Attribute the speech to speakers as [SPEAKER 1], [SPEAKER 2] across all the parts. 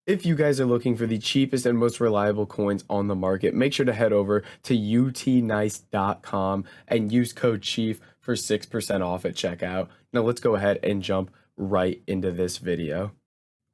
[SPEAKER 1] If you guys are looking for the cheapest and most reliable coins on the market, make sure to head over to utnice.com and use code CHIEF for 6% off at checkout. Now let's go ahead and jump right into this video.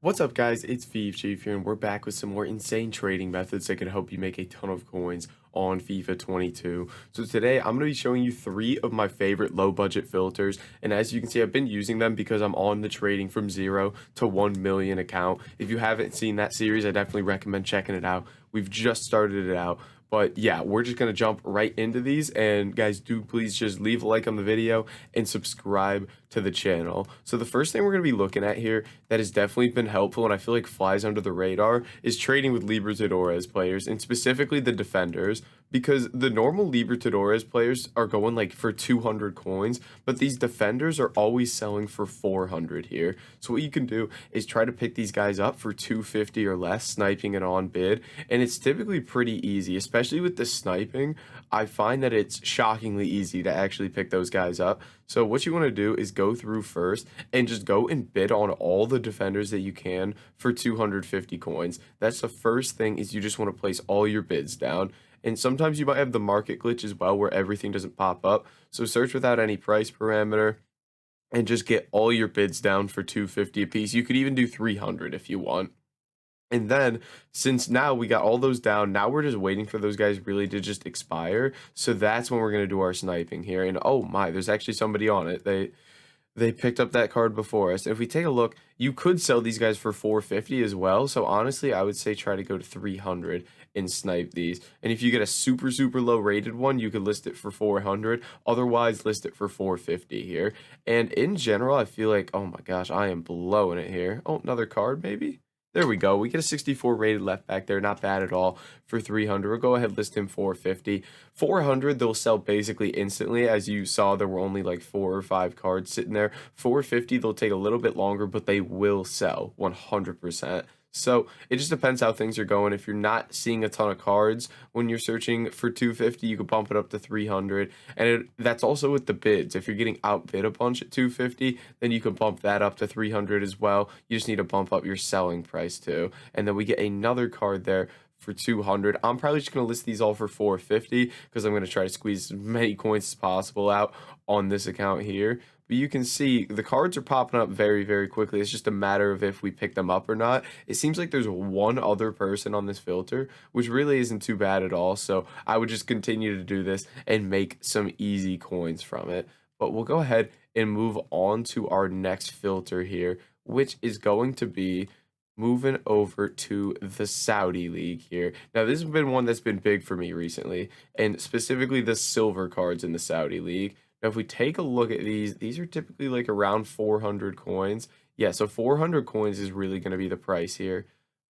[SPEAKER 1] What's up guys, it's Chief here and we're back with some more insane trading methods that can help you make a ton of coins on FIFA 22. So today I'm going to be showing you 3 of my favorite low budget filters, and as you can see I've been using them because I'm on the trading from 0 to 1 million account. If you haven't seen that series, I definitely recommend checking it out. We've just started it out. But yeah, we're just going to jump right into these, and guys, do please just leave a like on the video and subscribe to the channel. So the first thing we're going to be looking at here that has definitely been helpful and I feel like flies under the radar is trading with Libertadores players, and specifically the defenders, because the normal Libertadores players are going like for 200 coins, but these defenders are always selling for 400 here. So what you can do is try to pick these guys up for 250 or less, sniping it on bid, and it's typically pretty easy, especially with the sniping. I find that it's shockingly easy to actually pick those guys up. So what you want to do is go through first and just go and bid on all the defenders that you can for 250 coins. That's the first thing, is you just want to place all your bids down. And sometimes you might have the market glitch as well where everything doesn't pop up. So search without any price parameter and just get all your bids down for 250 a piece. You could even do 300 if you want. And then, since now we got all those down, now we're just waiting for those guys really to just expire. So that's when we're going to do our sniping here. And oh my, there's actually somebody on it. They picked up that card before us. If we take a look, you could sell these guys for 450 as well. So honestly, I would say try to go to 300 and snipe these. And if you get a super low rated one, you could list it for 400. Otherwise, list it for 450 here. And in general, I feel like, oh my gosh, I am blowing it here. Oh, another card maybe? There we go. We get a 64 rated left back there. Not bad at all for 300. We'll go ahead and list him 450. 400, they'll sell basically instantly. As you saw, there were only like 4 or 5 cards sitting there. 450, they'll take a little bit longer, but they will sell 100%. So it just depends how things are going. If you're not seeing a ton of cards when you're searching for 250, you could bump it up to 300. And that's also with the bids. If you're getting outbid a bunch at 250, then you can bump that up to 300 as well. You just need to bump up your selling price too. And then we get another card there for 200. I'm probably just going to list these all for 450 because I'm going to try to squeeze as many coins as possible out on this account here. But you can see the cards are popping up very quickly. It's just a matter of if we pick them up or not. It seems like there's one other person on this filter, which really isn't too bad at all. So I would just continue to do this and make some easy coins from it. But we'll go ahead and move on to our next filter here, which is going to be moving over to the Saudi League here. Now, this has been one that's been big for me recently, and specifically the silver cards in the Saudi League. Now, if we take a look at these are typically like around 400 coins. Yeah, so 400 coins is really going to be the price here.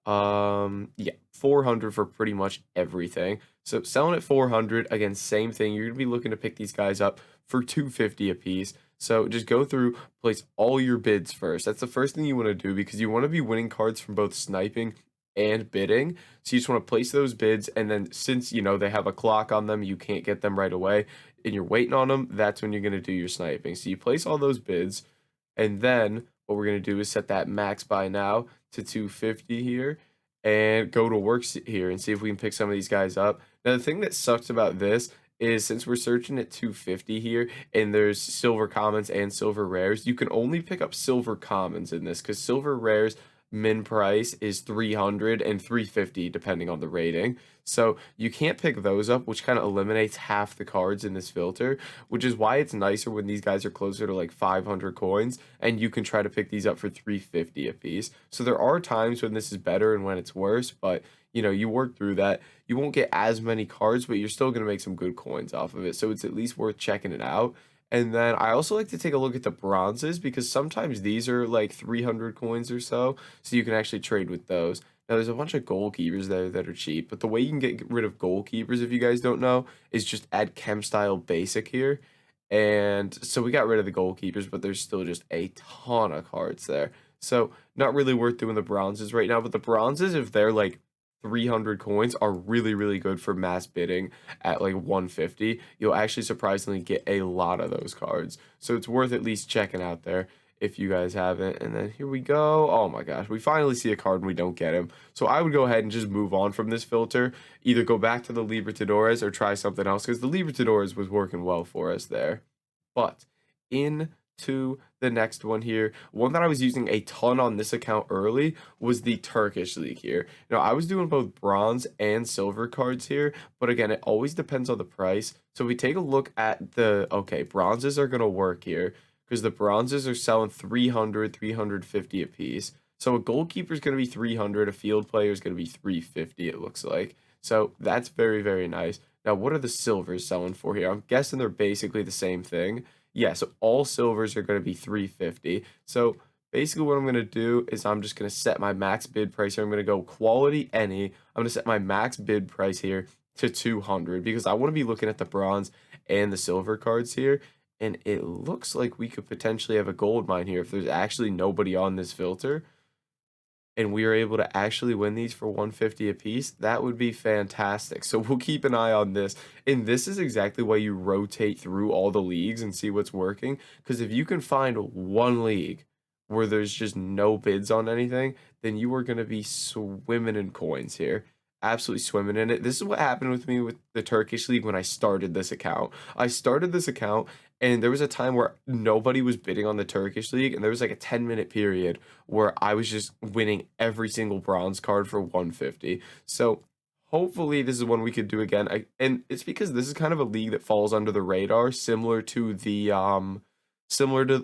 [SPEAKER 1] Yeah, 400 for pretty much everything. So selling at 400, again, same thing. You're going to be looking to pick these guys up for 250 a piece. So just go through, place all your bids first. That's the first thing you want to do because you want to be winning cards from both sniping and bidding. So you just want to place those bids, and then since you know they have a clock on them, you can't get them right away, and you're waiting on them, that's when you're going to do your sniping. So you place all those bids, and then what we're going to do is set that max buy now to 250 here and go to work here and see if we can pick some of these guys up. Now the thing that sucks about this is since we're searching at 250 here and there's silver commons and silver rares, you can only pick up silver commons in this because silver rares min price is 300 and 350 depending on the rating. So you can't pick those up, which kind of eliminates half the cards in this filter, which is why it's nicer when these guys are closer to like 500 coins and you can try to pick these up for 350 a piece. So there are times when this is better and when it's worse, but you know, you work through that. You won't get as many cards, but you're still going to make some good coins off of it. So it's at least worth checking it out. And then I also like to take a look at the bronzes because sometimes these are like 300 coins or so. So you can actually trade with those. Now there's a bunch of goalkeepers there that are cheap, but the way you can get rid of goalkeepers, if you guys don't know, is just add chem style basic here. And so we got rid of the goalkeepers, but there's still just a ton of cards there. So not really worth doing the bronzes right now, but the bronzes, if they're like 300 coins, are really good for mass bidding at like 150. You'll actually surprisingly get a lot of those cards, so it's worth at least checking out there. if you guys haven't. And then here we go. Oh my gosh, we finally see a card and we don't get him. So I would go ahead and just move on from this filter, either go back to the Libertadores or try something else, because the Libertadores was working well for us there. But into the next one here, one that I was using a ton on this account early was the Turkish League here. Now, I was doing both bronze and silver cards here, but again, it always depends on the price. So we take a look at okay, bronzes are going to work here because the bronzes are selling 300, 350 a piece. So a goalkeeper is going to be 300, a field player is going to be 350, it looks like. So that's very, very nice. Now, what are the silvers selling for here? I'm guessing they're basically the same thing. Yeah, so all silvers are going to be 350. So basically what I'm going to do is I'm just going to set my max bid price here. I'm going to go quality any. I'm going to set my max bid price here to 200 because I want to be looking at the bronze and the silver cards here. And it looks like we could potentially have a gold mine here if there's actually nobody on this filter and we are able to actually win these for 150 a piece. That would be fantastic. So we'll keep an eye on this. And this is exactly why you rotate through all the leagues and see what's working. Because if you can find one league where there's just no bids on anything, then you are going to be swimming in coins here. Absolutely swimming in it. This is what happened with me with the Turkish League when I started this account. I started this account and there was a time where nobody was bidding on the Turkish League, and there was like a 10-minute period where I was just winning every single bronze card for 150. So hopefully this is one we could do again. And it's because this is kind of a league that falls under the radar, similar to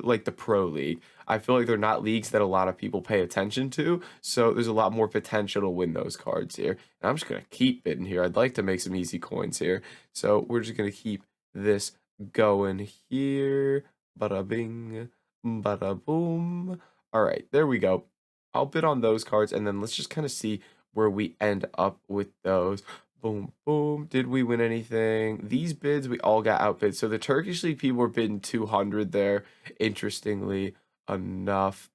[SPEAKER 1] like the Pro League. I feel like they're not leagues that a lot of people pay attention to, so there's a lot more potential to win those cards here. And I'm just gonna keep bidding here. I'd like to make some easy coins here, so we're just gonna keep this going here. Bada bing, bada boom. All right, there we go. I'll bid on those cards, and then let's just kind of see where we end up with those. Boom, boom. Did we win anything? These bids, we all got outbid. So the Turkish League people were bidding 200 there, interestingly enough.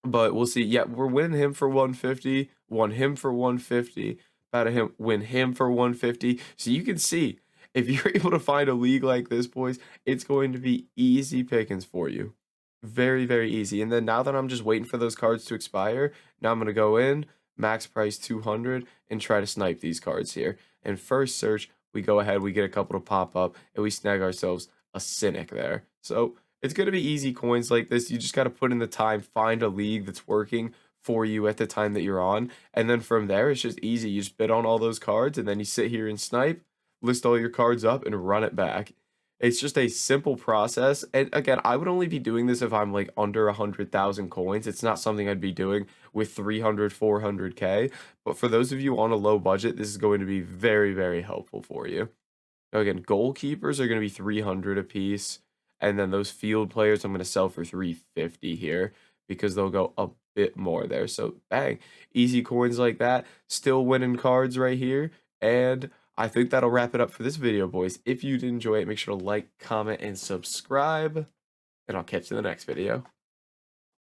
[SPEAKER 1] But we'll see. Yeah, we're winning him for 150, won him for 150, about to win him for 150. So you can see, if you're able to find a league like this, boys, it's going to be easy pickings for you. Very, very easy. And then now that I'm just waiting for those cards to expire, now I'm going to go in, max price 200, and try to snipe these cards here. And first search, we go ahead, we get a couple to pop up, and we snag ourselves a Cynic there. So it's going to be easy coins like this. You just got to put in the time, find a league that's working for you at the time that you're on. And then from there, it's just easy. You just bid on all those cards, and then you sit here and snipe, list all your cards up, and run it back. It's just a simple process. And again, I would only be doing this if I'm like under 100,000 coins. It's not something I'd be doing with 300, 400K. But for those of you on a low budget, this is going to be very, very helpful for you. Now again, goalkeepers are going to be 300 a piece. And then those field players, I'm going to sell for 350 here because they'll go a bit more there. So bang, easy coins like that. Still winning cards right here. And I think that'll wrap it up for this video, boys. If you did enjoy it, make sure to like, comment, and subscribe. And I'll catch you in the next video.